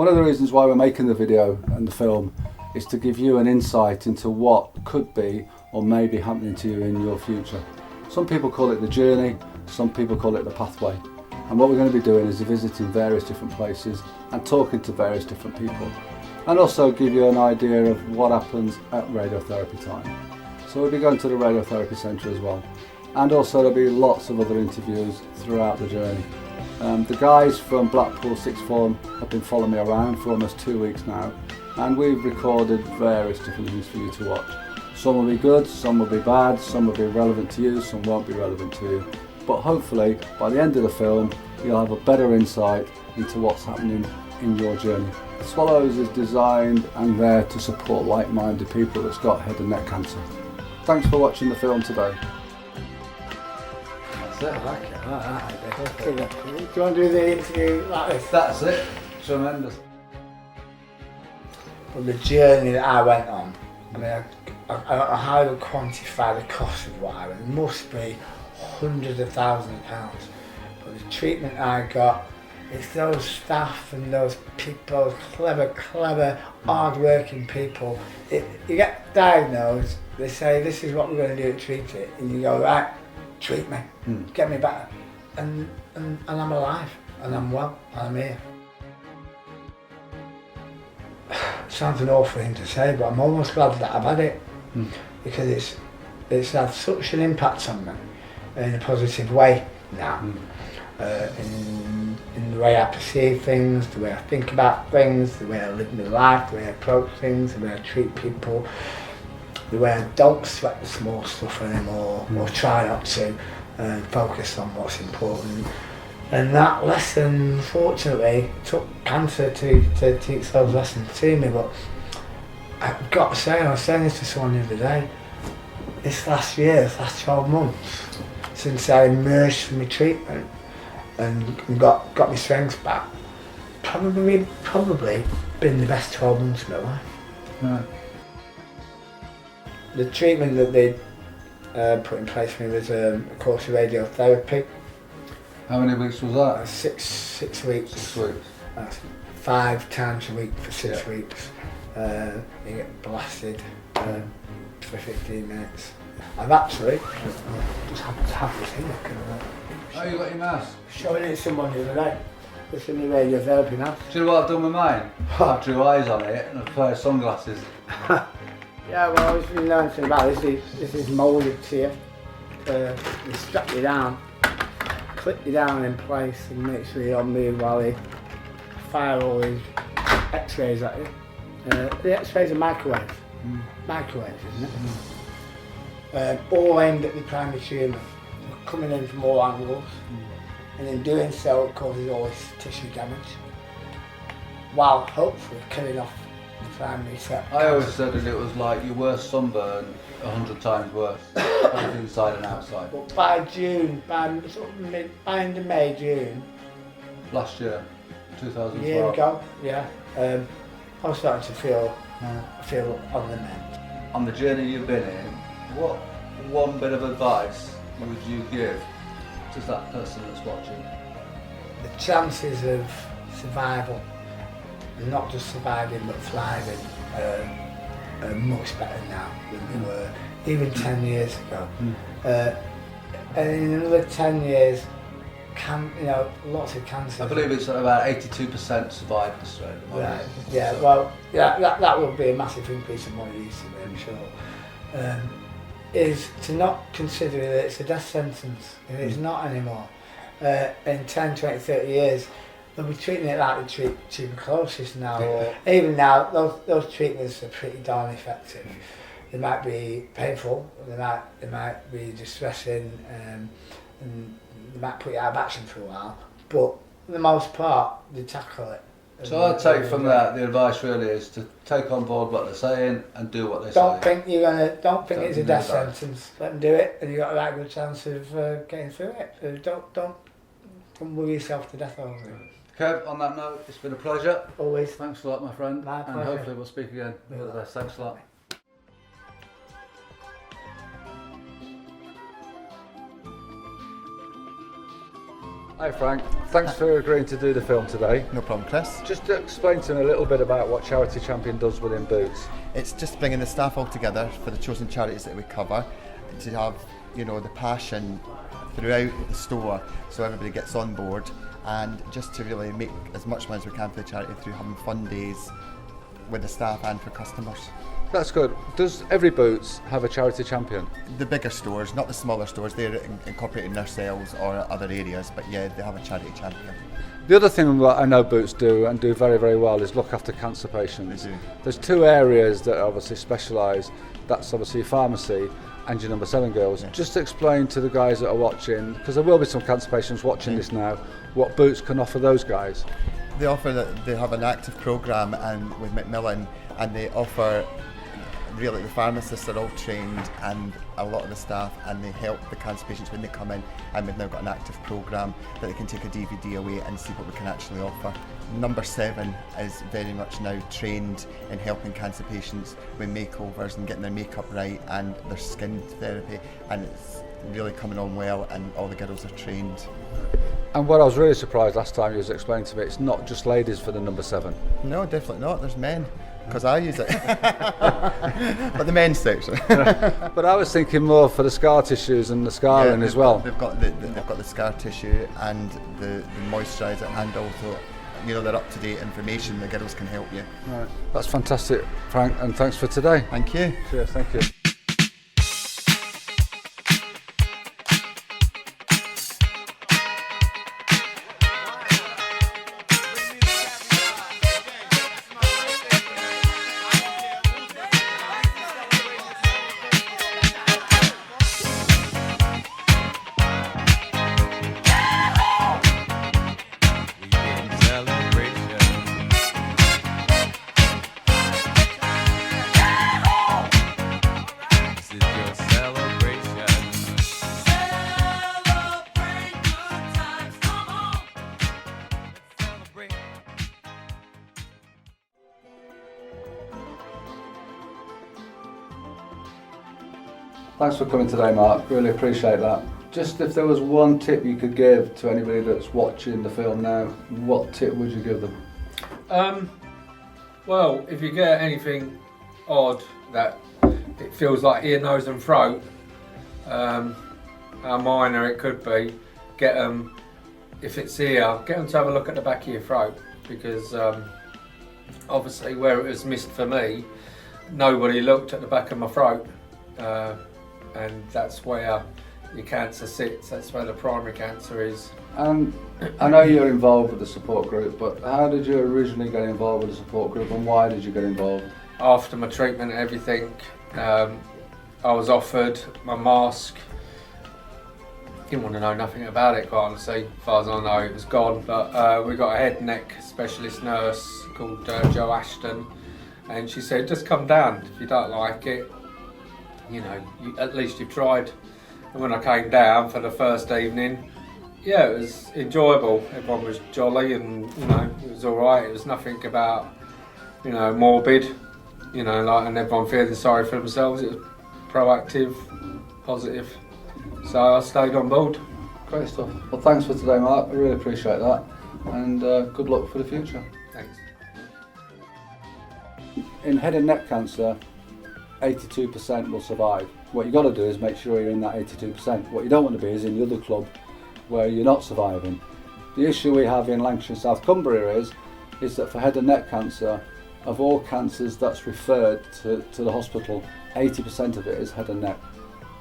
One of the reasons why we're making the video and the film is to give you an insight into what could be or may be happening to you in your future. Some people call it the journey, some people call it the pathway. And what we're going to be doing is visiting various different places and talking to various different people. And also give you an idea of what happens at radiotherapy time. So we'll be going to the radiotherapy centre as well. And also there'll be lots of other interviews throughout the journey. The guys from Blackpool Sixth Form have been following me around for almost 2 weeks now, and we've recorded various different things for you to watch. Some will be good, some will be bad, some will be relevant to you, some won't be relevant to you. But hopefully by the end of the film you'll have a better insight into what's happening in your journey. Swallows is designed and there to support like-minded people that's got head and neck cancer. Thanks for watching the film today. That's it. I like it. Do you want to do the interview like this? That's it. Tremendous. Well, the journey that I went on, I mean, I don't know how to quantify the cost of what I went. It must be hundreds of thousands of pounds. But the treatment I got, it's those staff and those people, clever, hard-working people. You get diagnosed, they say this is what we're going to do to treat it, and you go, right, treat me, get me better, and I'm alive, and I'm well, and I'm here. Sounds an awful thing to say, but I'm almost glad that I've had it, because it's had such an impact on me in a positive way now. In the way I perceive things, the way I think about things, the way I live my life, the way I approach things, the way I treat people, the way I don't sweat the small stuff anymore, or try not to, and focus on what's important. And that lesson, fortunately, took cancer to teach those lessons to me. But I've got to say, I was saying this to someone the other day, this last 12 months, since I emerged from my treatment and got my strength back, probably been the best 12 months of my life. Right. The treatment that they put in place for me was a course of radiotherapy. How many weeks was that? 6 weeks. 6 weeks. That's 5 times a week for 6 weeks. You get blasted for 15 minutes. I've actually just happened to have this here. Oh, you got your mask? Showing it to someone the other day. It's in the radiotherapy now. Do you know what I've done with mine? I drew eyes on it and a pair of sunglasses. Yeah, well, if you know anything about this, this is moulded to you. They strap you down, clip you down in place and make sure you don't move while they fire all these x-rays at you. The x-rays are microwaves. Microwaves, isn't it? All aimed at the primary tumour, coming in from all angles, and in doing so it causes all this tissue damage, while hopefully killing off the primary set. I always said that it was like your worst sunburn 100 times worse, both inside and outside. But by June, by end of May, June, Last year, 2012. a year ago, yeah, I was starting to feel on the mend. On the journey you've been in, what one bit of advice would you give to that person that's watching? The chances of survival, and not just surviving but thriving, are much better now than they were even 10 years ago. And in another 10 years, lots of cancer. I believe it's about 82% survive this rate at the moment. Right. Yeah. So. Well, yeah, that will be a massive increase in what it used to be, I'm sure. Is to not consider that it's a death sentence. It's not anymore. In 10, 20, 30 years, they'll be treating it like they treat tuberculosis now. Or even now, those treatments are pretty darn effective. They might be painful, they might be distressing, and they might put you out of action for a while, but for the most part, they tackle it. So I'd take from that, the advice really is to take on board what they're saying and do what they say. Don't think it's a death sentence. Let them do it, and you've got a right good chance of getting through it. Don't worry yourself to death over it. Kev, on that note, it's been a pleasure. Always. Thanks a lot, my friend. My pleasure. And hopefully we'll speak again. All the best. Thanks a lot. Hi Frank, thanks for agreeing to do the film today. No problem, Chris. Just to explain to me a little bit about what Charity Champion does within Boots. It's just bringing the staff all together for the chosen charities that we cover to have, you know, the passion throughout the store so everybody gets on board, and just to really make as much money as we can for the charity through having fun days with the staff and for customers. That's good. Does every Boots have a Charity Champion? The bigger stores, not the smaller stores, they're incorporating their sales or other areas, but yeah, they have a charity champion. The other thing that I know Boots do and do very, very well is look after cancer patients. They do. There's two areas that obviously specialise. That's obviously pharmacy and your number 7 girls. Yeah. Just to explain to the guys that are watching, because there will be some cancer patients watching this now, what Boots can offer those guys. They offer that they have an active programme and with Macmillan, and they offer really the pharmacists are all trained and a lot of the staff, and they help the cancer patients when they come in, and we've now got an active programme that they can take a DVD away and see what we can actually offer. Number 7 is very much now trained in helping cancer patients with makeovers and getting their makeup right and their skin therapy, and it's really coming on well, and all the girls are trained. And what I was really surprised last time you was explaining to me, it's not just ladies for the number 7. No, definitely not, there's men. Because I use it, but the men's section. But I was thinking more for the scar tissues and the scarring as well. They've got the scar tissue and the moisturiser, and also, you know, they're up to date information. The girls can help you. Right. That's fantastic, Frank, and thanks for today. Thank you. Cheers, thank you. Thanks for coming today, Mark. Really appreciate that. Just if there was one tip you could give to anybody that's watching the film now, what tip would you give them? Well, if you get anything odd that it feels like ear, nose and throat, how minor it could be, get them, if it's here, get them to have a look at the back of your throat, because obviously where it was missed for me, nobody looked at the back of my throat. And that's where your cancer sits, that's where the primary cancer is. And I know you're involved with the support group, but how did you originally get involved with the support group, and why did you get involved? After my treatment and everything, I was offered my mask. Didn't want to know nothing about it, quite honestly. As far as I know, it was gone, but we got a head and neck specialist nurse called Jo Ashton, and she said, just come down. If you don't like it, you know, at least you've tried. And when I came down for the first evening, yeah, it was enjoyable. Everyone was jolly, and you know, it was all right. It was nothing about, you know, morbid, you know, like, and everyone feeling sorry for themselves. It was proactive, positive. So I stayed on board. Great stuff. Well, thanks for today, Mark. I really appreciate that, and good luck for the future. Thanks. In head and neck cancer, 82% will survive. What you've got to do is make sure you're in that 82%. What you don't want to be is in the other club where you're not surviving. The issue we have in Lancashire and South Cumbria is that for head and neck cancer, of all cancers that's referred to the hospital, 80% of it is head and neck.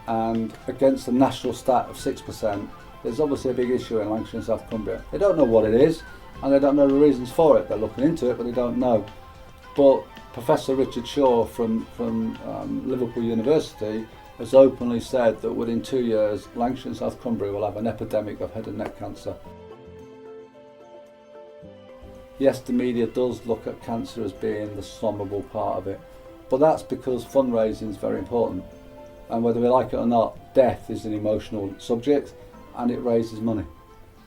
And against the national stat of 6%, there's obviously a big issue in Lancashire and South Cumbria. They don't know what it is, and they don't know the reasons for it. They're looking into it, but they don't know. But Professor Richard Shaw from Liverpool University has openly said that within 2 years, Lancashire and South Cumbria will have an epidemic of head and neck cancer. Yes, the media does look at cancer as being the sommable part of it, but that's because fundraising is very important. And whether we like it or not, death is an emotional subject, and it raises money.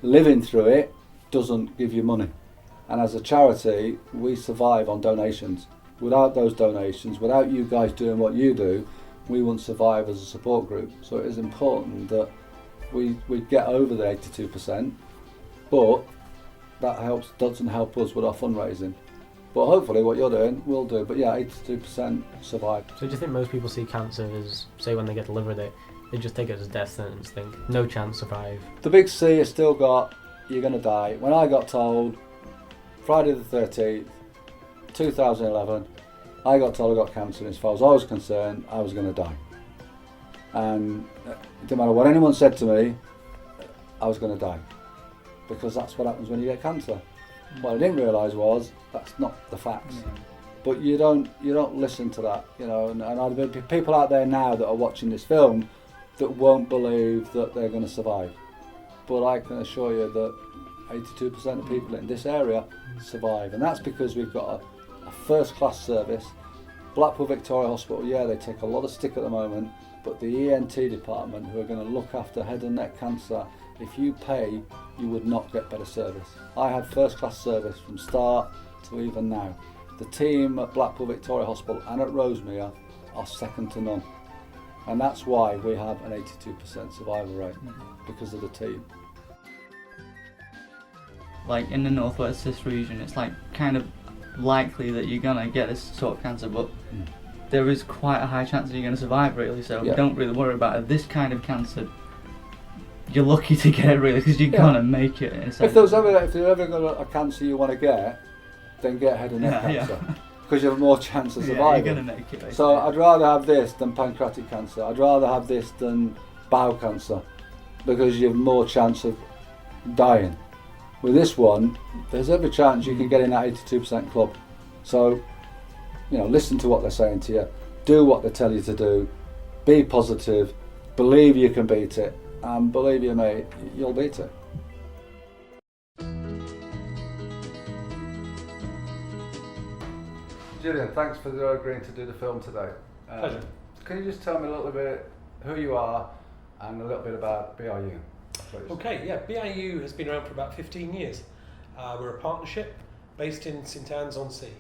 Living through it doesn't give you money. And as a charity, we survive on donations. Without those donations, without you guys doing what you do, we wouldn't survive as a support group. So it is important that we get over the 82%, But that doesn't help us with our fundraising. But hopefully what you're doing will do. But yeah, 82% survive. So do you think most people see cancer as, say when they get delivered it, they just take it as a death sentence, think, no chance survive? The big C has still got, you're going to die. When I got told, Friday the 13th, 2011, I got told I got cancer, and as far as I was concerned, I was going to die. And it didn't matter what anyone said to me, I was going to die. Because that's what happens when you get cancer. What I didn't realise was, that's not the facts. But you don't listen to that, you know, and there'll be people out there now that are watching this film that won't believe that they're going to survive. But I can assure you that 82% of people in this area survive, and that's because we've got a first-class service. Blackpool Victoria Hospital, yeah, they take a lot of stick at the moment, but the ENT department, who are going to look after head and neck cancer, if you pay, you would not get better service. I had first-class service from start to even now. The team at Blackpool Victoria Hospital and at Rosemere are second to none. And that's why we have an 82% survival rate, because of the team. Like in the Northwest this region, it's like kind of likely that you're gonna get this sort of cancer, but there is quite a high chance that you're gonna survive, really. So don't really worry about it. This kind of cancer, you're lucky to get it, really, because you're gonna make it. If there's ever got a cancer you want to get, then get head and neck cancer. Because you have more chance of surviving. You're going to make it. Basically. So I'd rather have this than pancreatic cancer. I'd rather have this than bowel cancer, because you have more chance of dying. With this one, there's every chance you can get in that 82% club. So, you know, listen to what they're saying to you, do what they tell you to do, be positive, believe you can beat it, and believe you, mate, you'll beat it. Julian, thanks for agreeing to do the film today. Pleasure. Can you just tell me a little bit who you are and a little bit about BIU, please? Okay, yeah, BIU has been around for about 15 years. We're a partnership based in St Anne's-on-Sea.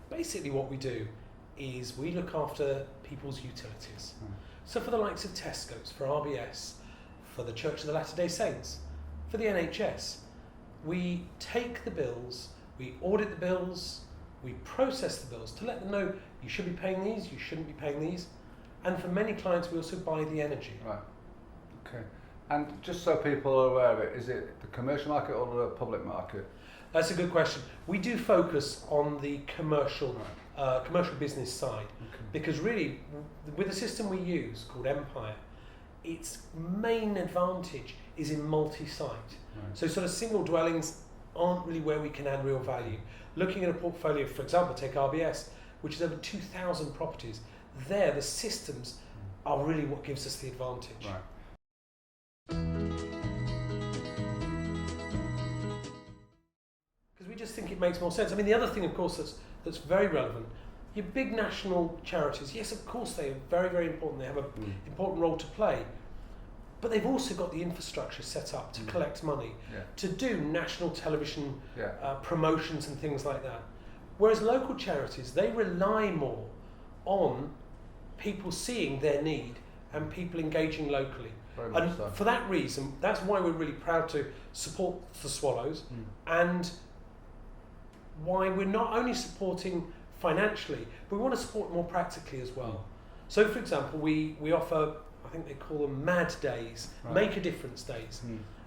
Basically what we do is we look after people's utilities. So for the likes of Tesco's, for RBS, for the Church of the Latter-day Saints, for the NHS, we take the bills, we audit the bills, we process the bills to let them know you should be paying these, you shouldn't be paying these. And for many clients, we also buy the energy. Right. Okay. And just so people are aware of it, is it the commercial market or the public market? That's a good question. We do focus on the commercial business side, because really, with the system we use called Empire, its main advantage is in multi-site. So sort of single dwellings aren't really where we can add real value. Looking at a portfolio, for example, take RBS, which is over 2,000 properties. There, the systems are really what gives us the advantage. Because we just think it makes more sense. I mean, the other thing, of course, that's very relevant, your big national charities, yes, of course, they are very, very important. They have an important role to play. But they've also got the infrastructure set up to collect money, to do national television promotions and things like that. Whereas local charities, they rely more on people seeing their need and people engaging locally. And so. For that reason, that's why we're really proud to support the Swallows, and why we're not only supporting financially, but we want to support more practically as well. So, for example, we offer, I think they call them MAD days, Make a Difference days.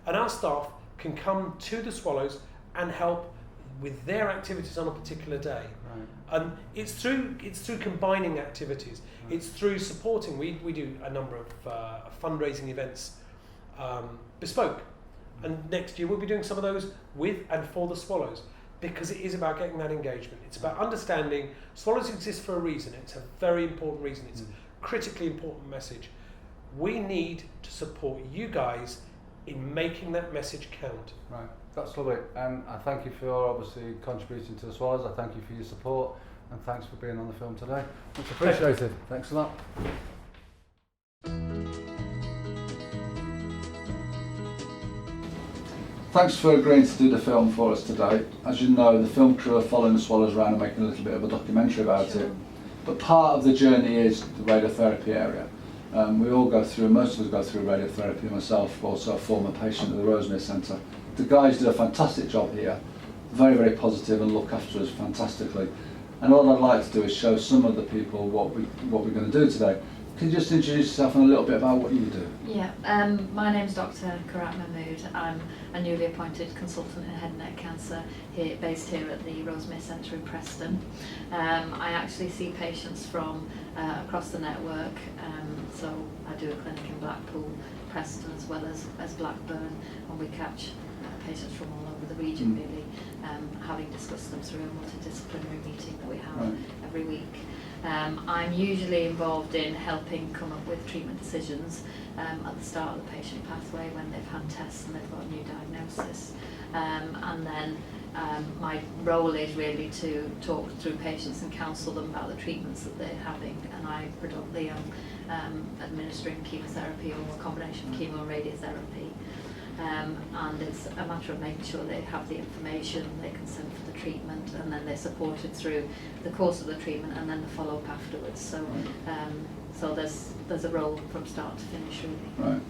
And our staff can come to the Swallows and help with their activities on a particular day. And it's through combining activities. It's through supporting. We do a number of fundraising events, bespoke. And next year we'll be doing some of those with and for the Swallows, because it is about getting that engagement. It's about understanding Swallows exist for a reason. It's a very important reason. It's a critically important message. We need to support you guys in making that message count. Right, that's lovely. And I thank you for obviously contributing to the Swallows. I thank you for your support, and thanks for being on the film today. Much appreciated. Thanks a lot. Thanks for agreeing to do the film for us today. As you know, the film crew are following the Swallows around and making a little bit of a documentary about it. But part of the journey is the radiotherapy area. We all go through, most of us go through radiotherapy. Myself, also a former patient at the Rosemere Centre, the guys do a fantastic job here, very, very positive and look after us fantastically. And all I'd like to do is show some of the people what we're going to do today. Can you just introduce yourself and a little bit about what you do? Yeah, my name's Dr. Karat Mahmood. I'm a newly appointed consultant in head and neck cancer based here at the Rosemary Centre in Preston. I actually see patients from across the network, so I do a clinic in Blackpool, Preston as well as Blackburn, and we catch patients from all over the region really, having discussed them through a multidisciplinary meeting that we have every week. I'm usually involved in helping come up with treatment decisions at the start of the patient pathway when they've had tests and they've got a new diagnosis. And then my role is really to talk through patients and counsel them about the treatments that they're having, and I predominantly am administering chemotherapy or a combination of chemo and radiotherapy. And it's a matter of making sure they have the information, they consent for the treatment, and then they're supported through the course of the treatment and then the follow-up afterwards. So, so there's a role from start to finish really. Right.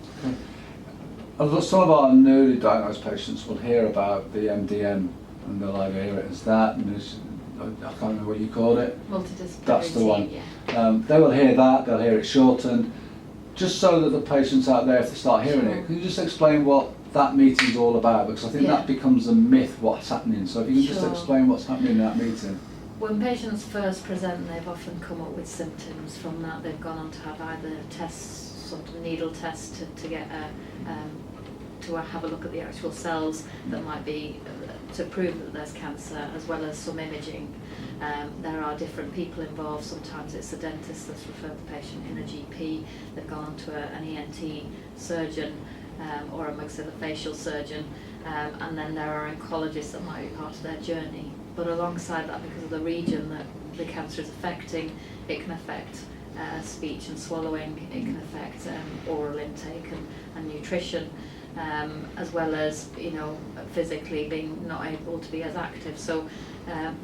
Okay. Some of our newly diagnosed patients will hear about the MDM and they'll either hear it as that, and I can't remember what you called it. Multidisciplinary. That's the one. Yeah. They will hear that, they'll hear it shortened. Just so that the patients out there, if they start hearing it, can you just explain what that meeting's all about? Because I think that becomes a myth, what's happening. So if you can just explain what's happening in that meeting. When patients first present, they've often come up with symptoms. From that, they've gone on to have either tests, sort of a needle test to get to have a look at the actual cells that might be to prove that there's cancer, as well as some imaging. There are different people involved. Sometimes it's a dentist that's referred the patient in, a GP. They've gone on to an ENT surgeon or a maxillofacial surgeon, and then there are oncologists that might be part of their journey. But alongside that, because of the region that the cancer is affecting, it can affect speech and swallowing, it can affect oral intake and nutrition, as well as, you know, physically being not able to be as active. So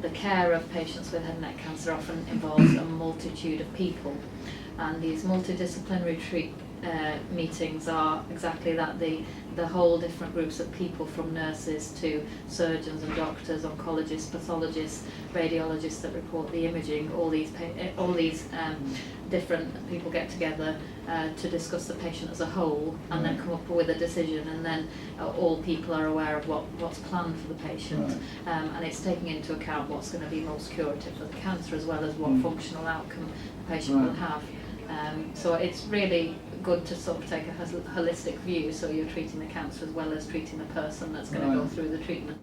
the care of patients with head and neck cancer often involves a multitude of people, and these multidisciplinary meetings are exactly that, the whole different groups of people, from nurses to surgeons and doctors, oncologists, pathologists, radiologists that report the imaging. All these different people get together to discuss the patient as a whole, and then come up with a decision, and then all people are aware of what's planned for the patient, and it's taking into account what's going to be most curative for the cancer, as well as what functional outcome the patient will have. So it's really good to sort of take a holistic view, so you're treating the cancer as well as treating the person that's going to go through the treatment.